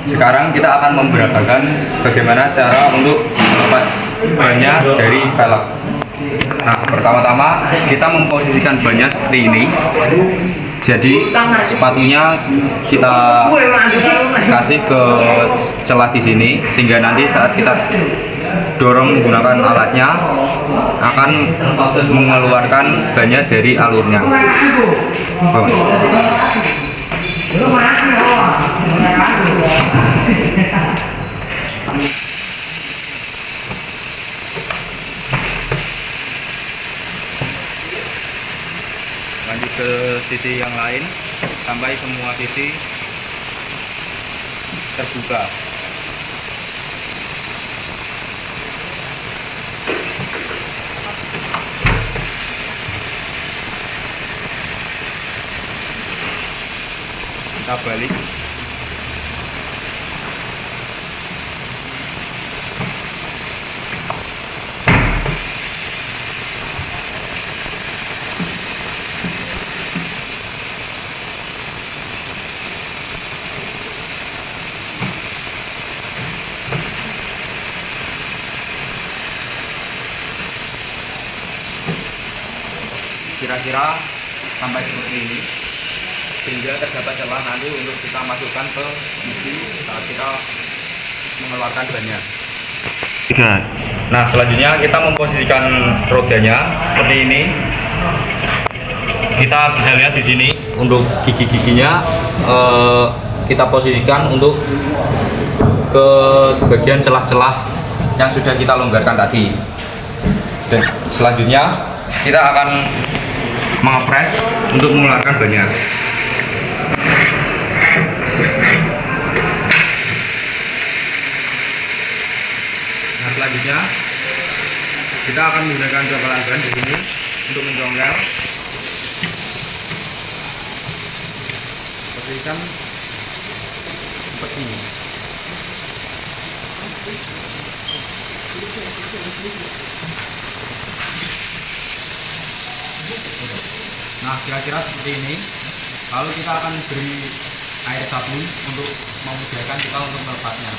sekarang kita akan memperagakan bagaimana cara untuk melepas bannya dari velg. Nah, pertama-tama kita memposisikan bannya seperti ini. Jadi sepatunya kita kasih ke celah di sini sehingga nanti saat kita dorong menggunakan alatnya akan mengeluarkan bannya dari alurnya. Lanjut ke sisi yang lain sampai semua sisi terbuka. Kita balik. Kira-kira sampai seperti ini sehingga terdapat celah nanti untuk kita masukkan ke mesin saat kita mengeluarkan bannya. Nah, selanjutnya kita memposisikan rodanya seperti ini. Kita bisa lihat di sini untuk gigi-giginya kita posisikan untuk ke bagian celah-celah yang sudah kita longgarkan tadi. Dan selanjutnya kita akan mengepres untuk mengeluarkan bannya. Nah, selanjutnya kita akan menggunakan cokolan ban di sini untuk mencongkel. Posisikan seperti ini. Nah, kira-kira seperti ini. Lalu kita akan beri air sabun untuk memudahkan kita untuk melepasnya.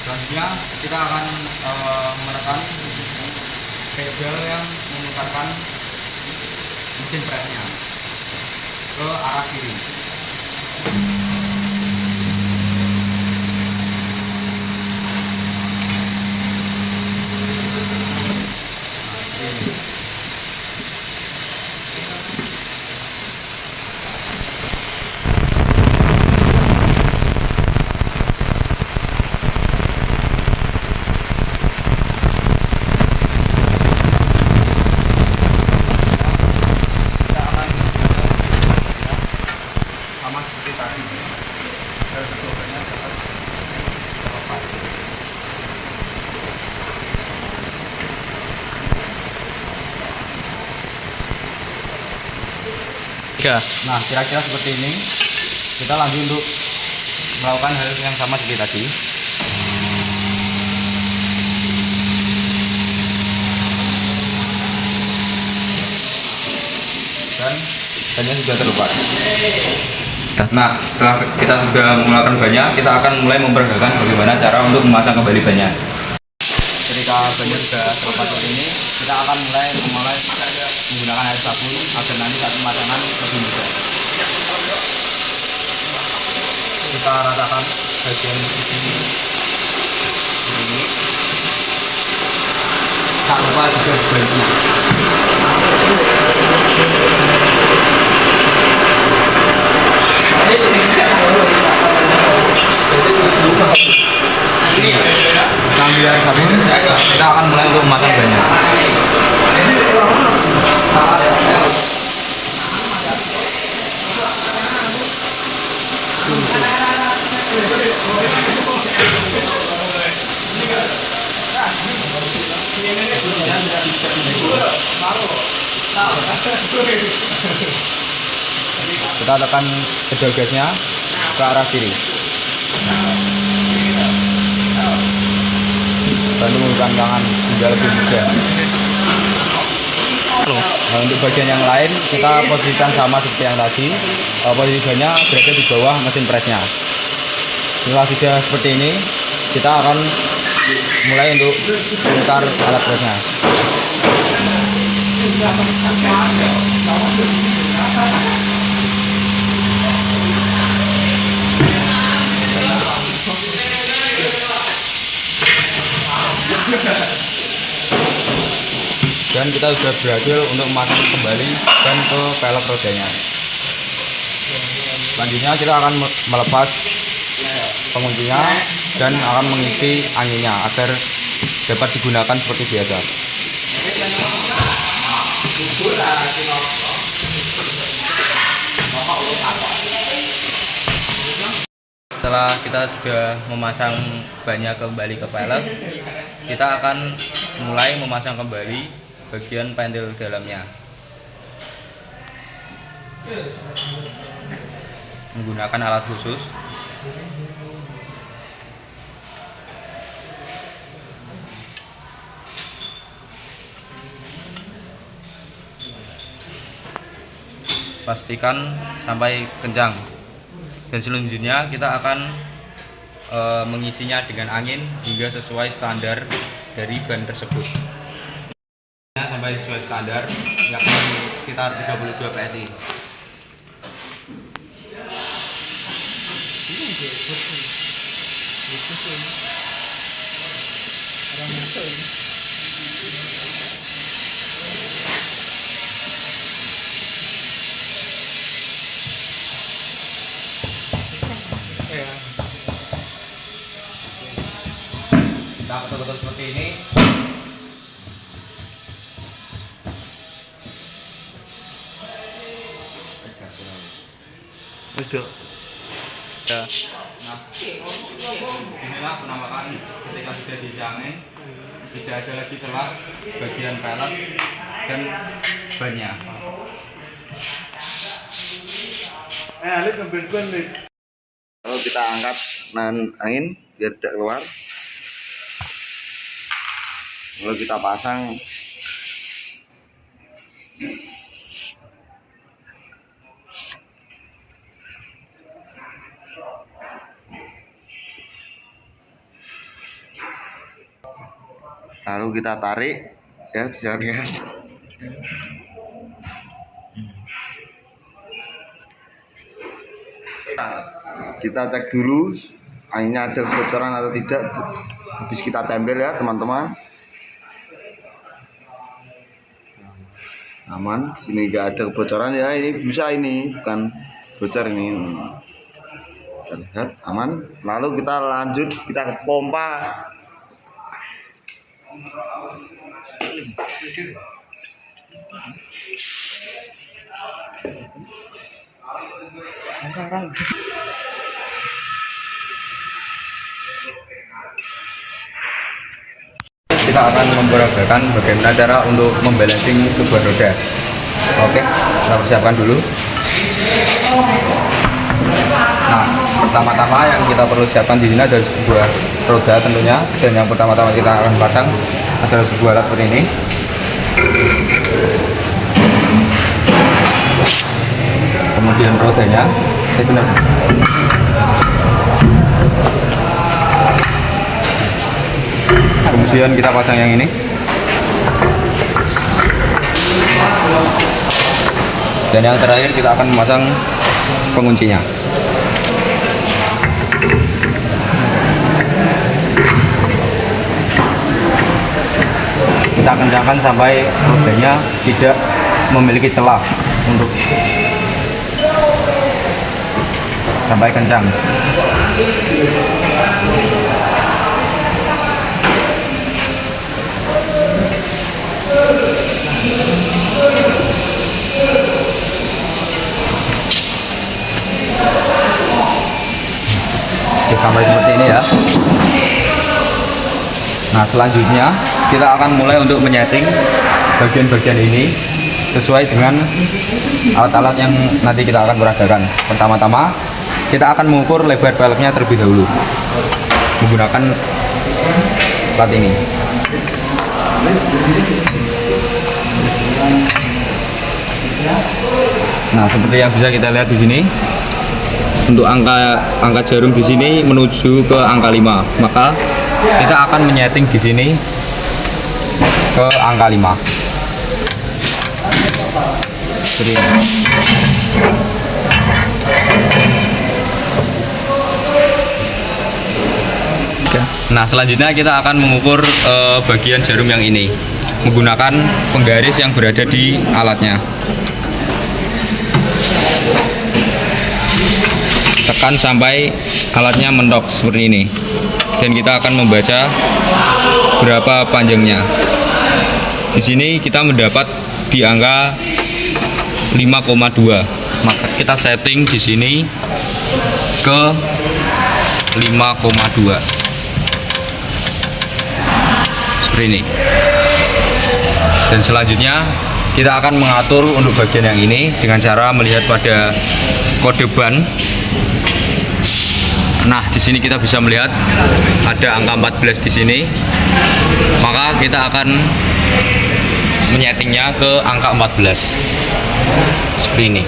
Selanjutnya kita akan menekan pedal yang memutarkan mesin baknya ke arah kiri. Nah, seperti ini. Sama seperti tadi ini, agar bannya cepat lepas. Ya. Nah, kira-kira seperti ini. Kita lanjut untuk melakukan hal yang sama seperti tadi. Dan bannya sudah terlepas. Nah, setelah kita sudah mengeluarkan bannya, kita akan mulai memperagakan bagaimana cara untuk memasang kembali bannya. Ketika bannya sudah terlepas seperti ini, kita akan mulai menggunakan air sabun agar nanti saat pemasangan lebih mudah. Kita ratakan bagian sisi ini. Tak lupa juga dibantu. Kita ambil air sabun, kita akan mulai untuk memasang bannya. Posisinya sudah seperti ini. Kita tekan pedal gasnya ke arah kiri. Kita turunkan tangan biar lebih mudah. Nah, untuk bagian yang lain kita posisikan sama seperti yang tadi. Posisinya berada di bawah mesin presnya. Setelah sudah seperti ini, kita akan mulai untuk bongkar alat beratnya. Dan kita sudah berhasil untuk memasang kembali ban ke velg rodanya. Selanjutnya kita akan melepas penguncinya dan akan mengisi anginnya agar dapat digunakan seperti biasa. Setelah kita sudah memasang bannya kembali ke velg, kita akan mulai memasang kembali bagian pentil dalamnya menggunakan alat khusus. Pastikan sampai kencang, dan selanjutnya kita akan mengisinya dengan angin hingga sesuai standar dari ban tersebut. Sampai sesuai standar, yakni sekitar 32 PSI. Kita betul-betul seperti ini. Udah. Ya. Nah, inilah penampakan ketika sudah diisi angin, tidak ada lagi celah bagian velg dan bannya. Kalau kita angkat nahan angin biar tidak keluar, lalu kita pasang. Lalu kita tarik, ya bisa lihat. Kita cek dulu anginnya ada kebocoran atau tidak. Habis kita tempel ya teman-teman. Aman, di sini nggak ada kebocoran ya. Ini bisa, ini bukan bocor ini. Kita lihat aman. Lalu kita lanjut, kita ke pompa. Kita akan memperagakan bagaimana cara untuk membalancing sebuah roda. Oke, kita persiapkan dulu. Nah, pertama-tama yang kita perlu siapkan di sini adalah sebuah roda tentunya, dan yang pertama-tama kita akan pasang adalah sebuah alat seperti ini. Kemudian rodanya, kemudian kita pasang yang ini, dan yang terakhir kita akan memasang penguncinya. Kita kencangkan sampai rodanya tidak memiliki celah untuk sampai kencang. Oke, sampai seperti ini ya. Nah, selanjutnya kita akan mulai untuk menyeting bagian-bagian ini sesuai dengan alat-alat yang nanti kita akan peragakan. Pertama-tama kita akan mengukur lebar velgnya terlebih dahulu menggunakan plat ini. Nah, seperti yang bisa kita lihat di sini, untuk angka jarum di sini menuju ke angka 5, maka kita akan menyeting di sini ke angka 5. Seperti ini. Nah, selanjutnya kita akan mengukur bagian jarum yang ini menggunakan penggaris yang berada di alatnya. Tekan sampai alatnya mentok seperti ini, dan kita akan membaca berapa panjangnya. Di sini kita mendapat di angka 5,2, maka kita setting di sini ke 5,2 seperti ini. Dan selanjutnya kita akan mengatur untuk bagian yang ini dengan cara melihat pada kode ban. Nah, di sini kita bisa melihat ada angka 14 di sini. Maka kita akan menyetingnya ke angka 14. Seperti ini.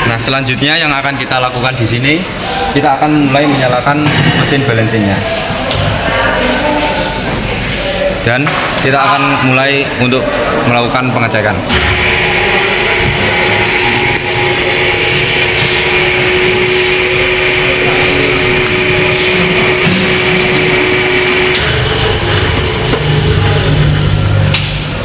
Nah, selanjutnya yang akan kita lakukan di sini, kita akan mulai menyalakan mesin balancingnya. Dan kita akan mulai untuk melakukan pengecekan.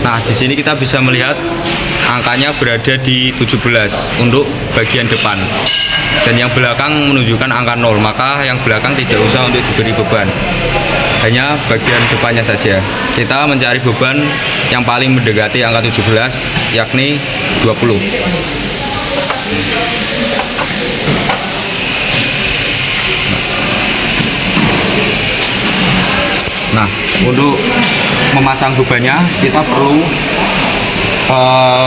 Nah, di sini kita bisa melihat angkanya berada di 17 untuk bagian depan, dan yang belakang menunjukkan angka 0, maka yang belakang tidak usah untuk diberi beban, hanya bagian depannya saja. Kita mencari beban yang paling mendekati angka 17, yakni 20. Nah, untuk memasang bebannya kita perlu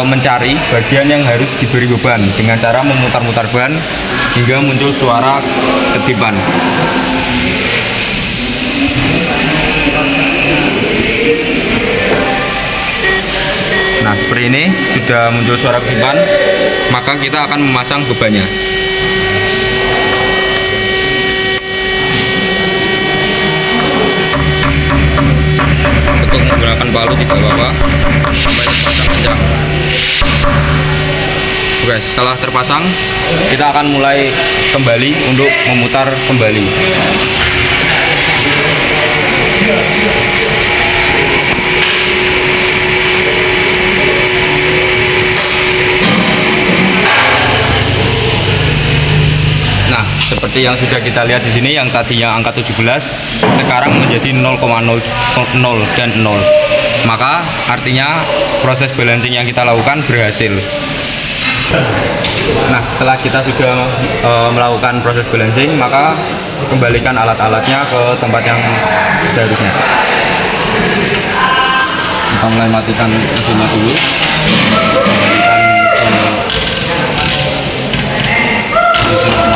mencari bagian yang harus diberi beban dengan cara memutar-mutar ban hingga muncul suara ketipan. Nah, seperti ini sudah muncul suara ketipan, maka kita akan memasang bebannya. Untuk menggunakan palu tidak apa-apa sampai terpasang kencang. Oke, setelah terpasang kita akan mulai kembali untuk memutar kembali. Nah, seperti yang sudah kita lihat di sini, yang tadinya angka 17 sekarang menjadi 0,00 dan 0. Maka artinya proses balancing yang kita lakukan berhasil. Nah, setelah kita sudah melakukan proses balancing, maka kembalikan alat-alatnya ke tempat yang seharusnya. Kita mulai matikan mesinnya dulu. Kembalikan ke